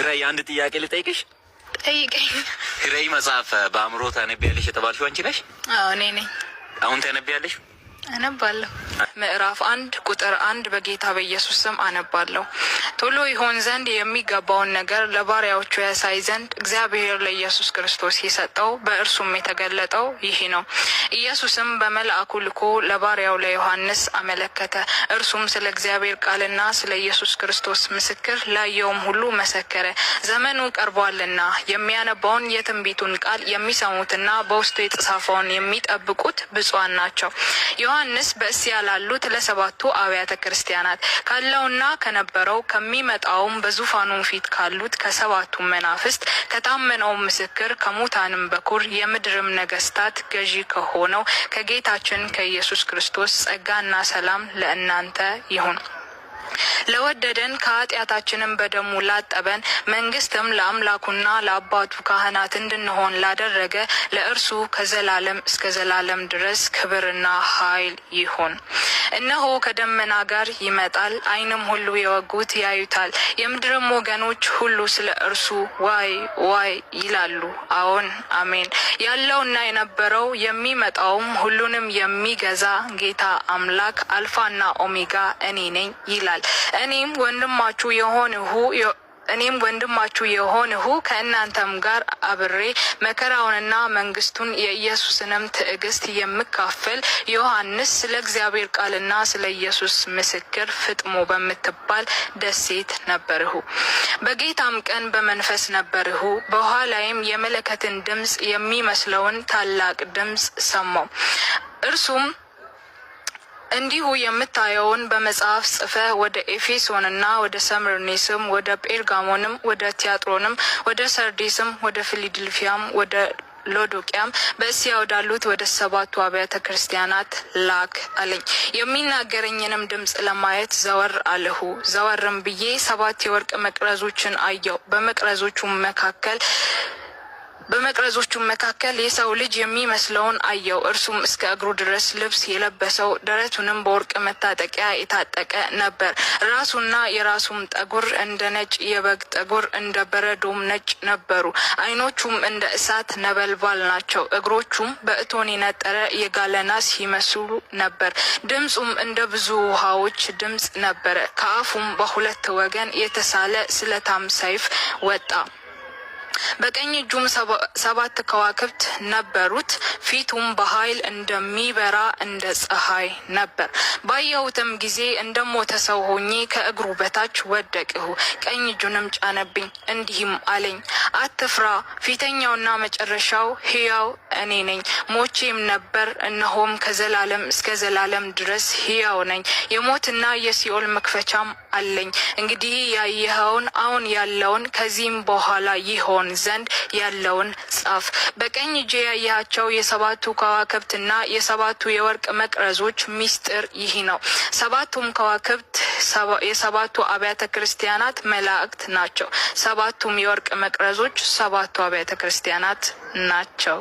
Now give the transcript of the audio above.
ሂራይ አንድ ጥያቄ ልጠይቅሽ። ጠይቀኝ። ሂራይ መጽሐፍ በአእምሮ ታነቢያለሽ የተባልሽው አንቺ ነሽ? አዎ እኔ ነኝ። አሁን ታነቢያለሽ? አነባለሁ። ምዕራፍ 1 ቁጥር 1 በጌታ በኢየሱስ ስም አነባለሁ። ቶሎ ይሆን ዘንድ የሚገባውን ነገር ለባሪያዎቹ ያሳይ ዘንድ እግዚአብሔር ለኢየሱስ ክርስቶስ የሰጠው በእርሱም የተገለጠው ይህ ነው። ኢየሱስም በመልአኩ ልኮ ለባሪያው ለዮሐንስ አመለከተ። እርሱም ስለ እግዚአብሔር ቃልና ስለ ኢየሱስ ክርስቶስ ምስክር ላየውም ሁሉ መሰከረ። ዘመኑ ቀርቧልና የሚያነባውን የትንቢቱን ቃል የሚሰሙትና በውስጡ የተጻፈውን የሚጠብቁት ብፁዓን ናቸው። ዮሐንስ በእስያ ላሉት ለሰባቱ አብያተ ክርስቲያናት ካለውና ከነበረው ከሚመጣውም በዙፋኑ ፊት ካሉት ከሰባቱ መናፍስት ከታመነው ምስክር ከሙታንም በኩር የምድርም ነገስታት ገዢ ከሆነው ከጌታችን ከኢየሱስ ክርስቶስ ጸጋና ሰላም ለእናንተ ይሁን። ለወደደን ከኃጢአታችንም በደሙ ላጠበን መንግስትም ለአምላኩና ለአባቱ ካህናት እንድንሆን ላደረገ ለእርሱ ከዘላለም እስከ ዘላለም ድረስ ክብርና ኃይል ይሁን። እነሆ ከደመና ጋር ይመጣል፣ ዓይንም ሁሉ የወጉት ያዩታል፣ የምድርም ወገኖች ሁሉ ስለ እርሱ ዋይ ዋይ ይላሉ። አዎን አሜን። ያለውና የነበረው የሚመጣውም ሁሉንም የሚገዛ ጌታ አምላክ አልፋና ኦሜጋ እኔ ነኝ ይላል። እኔም ወንድማችሁ የሆንሁ ከእናንተም ጋር አብሬ መከራውንና መንግስቱን የኢየሱስንም ትዕግስት የምካፈል ዮሐንስ ስለ እግዚአብሔር ቃልና ስለ ኢየሱስ ምስክር ፍጥሞ በምትባል ደሴት ነበርሁ። በጌታም ቀን በመንፈስ ነበርሁ። በኋላይም የመለከትን ድምጽ የሚመስለውን ታላቅ ድምጽ ሰማሁ። እርሱም እንዲሁ የምታየውን በመጽሐፍ ጽፈ ወደ ኤፌሶንና ወደ ሰምርኔስም ወደ ጴርጋሞንም ወደ ቲያጥሮንም ወደ ሰርዴስም ወደ ፊላዴልፊያም ወደ ሎዶቅያም በእስያ ወዳሉት ወደ ሰባቱ አብያተ ክርስቲያናት ላክ አለኝ። የሚናገረኝንም ድምጽ ለማየት ዘወር አልሁ። ዘወርም ብዬ 7 የወርቅ መቅረዞችን አየሁ። በመቅረዞቹም መካከል የሰው ልጅ የሚመስለውን አየው። እርሱም እስከ እግሩ ድረስ ልብስ የለበሰው ደረቱንም በወርቅ መታጠቂያ የታጠቀ ነበር። ራሱና የራሱም ጠጉር እንደ ነጭ የበግ ጠጉር እንደ በረዶም ነጭ ነበሩ። ዓይኖቹም እንደ እሳት ነበልባል ናቸው። እግሮቹም በእቶን የነጠረ የጋለ ናስ ይመስሉ ነበር። ድምጹም እንደ ብዙ ውሃዎች ድምጽ ነበረ። ከአፉም በሁለት ወገን የተሳለ ስለታም ሰይፍ ወጣ። በቀኝ እጁም 7 ከዋክብት ነበሩት። ፊቱም በኃይል እንደሚበራ እንደ ፀሐይ ነበር። ባየሁትም ጊዜ እንደሞተ ሰው ሆኜ ከእግሩ በታች ወደቅሁ። ቀኝ እጁንም ጫነብኝ፣ እንዲህም አለኝ፣ አትፍራ፣ ፊተኛውና መጨረሻው ሕያው እኔ ነኝ። ሞቼም ነበር፣ እነሆም ከዘላለም እስከ ዘላለም ድረስ ሕያው ነኝ። የሞትና የሲኦል መክፈቻም አለኝ። እንግዲህ ያየኸውን አሁን ያለውን ከዚህም በኋላ ይሆን ዘንድ ያለውን ጻፍ። በቀኝ እጄ ያያቸው የሰባቱ ከዋክብትና የሰባቱ የወርቅ መቅረዞች ሚስጥር ይህ ነው። 7ቱም ከዋክብት የሰባቱ አብያተ ክርስቲያናት መላእክት ናቸው። 7ቱም የወርቅ መቅረዞች 7ቱ አብያተ ክርስቲያናት ናቸው።